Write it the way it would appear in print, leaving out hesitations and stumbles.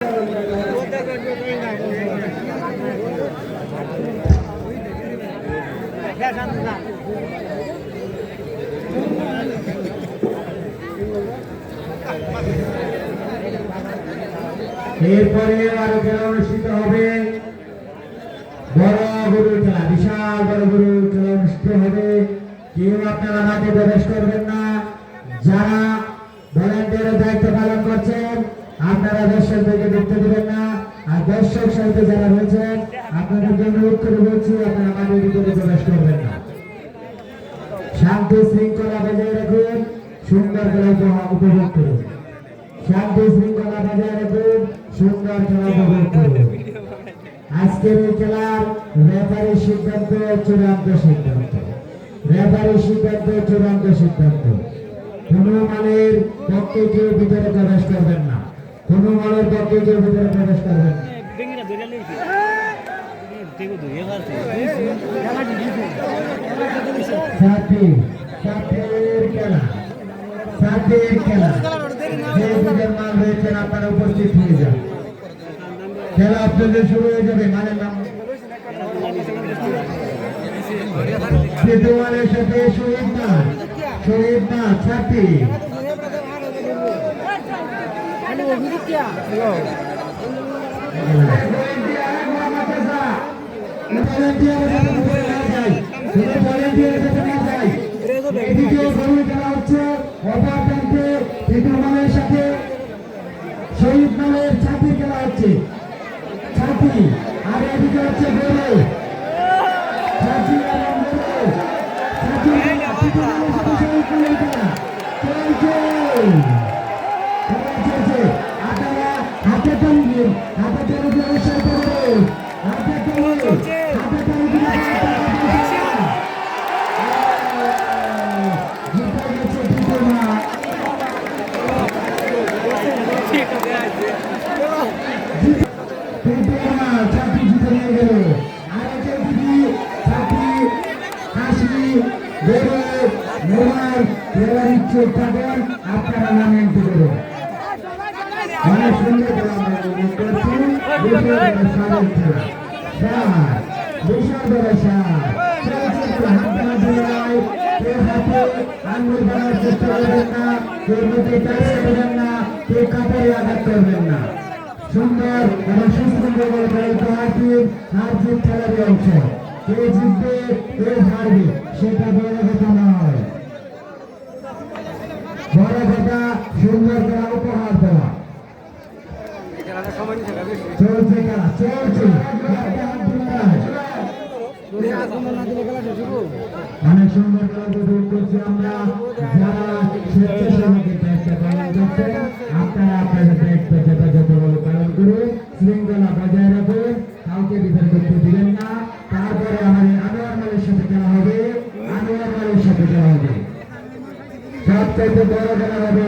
এরপরে আরো খেলা অনুষ্ঠিত হবে, বড় গরুর খেলা, বিশাল বড় গরুর খেলা অনুষ্ঠিত হবে। কেউ আপনারা মাঠে প্রবেশ করবেন না। যারা ভলান্টিয়ারের দায়িত্ব পালন করছেন আপনারা দর্শক থেকে ঢুকতে দেবেন না। আর দর্শক সাথে যারা রয়েছেন আপনাদেরকে অনুরোধ করে বলছি আপনারা মাঠের ভিতরে প্রবেশ করবেন না। শান্তি শৃঙ্খলা বজায় রাখুন, সুন্দর খেলা উপভোগ করুন। শান্তি শৃঙ্খলা বজায় রাখুন, সুন্দর খেলা উপভোগ করুন। আজকের এই খেলার রেফারির সিদ্ধান্ত চূড়ান্ত সিদ্ধান্ত, রেফারির সিদ্ধান্ত চূড়ান্ত সিদ্ধান্ত। কোনো মানের পক্ষে কেউ ভিতরে প্রবেশ করবেন না, কোনো মানের পক্ষে কেউ ভিতরে প্রবেশ করবেন না। আপনারা উপস্থিত হয়ে যান, খেলা আপনাদের শুরু হয়ে যাবে। মানে সিদ্ধুমানের সাথে শহীদ না, শহীদ না ছাতি সাথে শহীদ নামের ছাতি খেলা হচ্ছে, ছাতি। আর এদিকে হচ্ছে গরু, ছাতি এবং গরু, ছাতি শহীদ নামের খেলা চলছে। আপনারা হাতে তালি দিন, হাতে তালি দিয়ে উৎসাহ করুন, হাতে তালি, হাতে তালি দিয়ে আপনারা নামে এন্ট্রি করুন। অনেক সুন্দর খেলা আমরা উপভোগ করছি। বিশাল বড় সার আঙুল বাড়ার চেষ্টা করবেন না, কেউ মুখে টাচ করবেন না, কেউ কাপড়ে আঘাত করবেন না। সুন্দর এবং সুন্দর হার জিত খেলার অংশ। কে জিতবে কে হারবে সেটা বড় কথা নয়, বড় কথা সুন্দর খেলা উপহার দেওয়া। চলছে খেলা, চলছে অনেক সুন্দর খেলা উপভোগ করছি আমরা। যারা স্বেচ্ছাসেবকের দায়িত্ব পালন করছেন আপনারা আপনাদের দায়িত্ব যথাযথভাবে পালন করুন, শৃঙ্খলা বজায় রাখুন, কাউকে ভিতরে করতে দিবেন না। তারপরে আমাদের আনোয়ার মালের সাথে খেলা হবে, আনোয়ার মালের সাথে খেলা হবে। সবচাইতে বড় খেলা হবে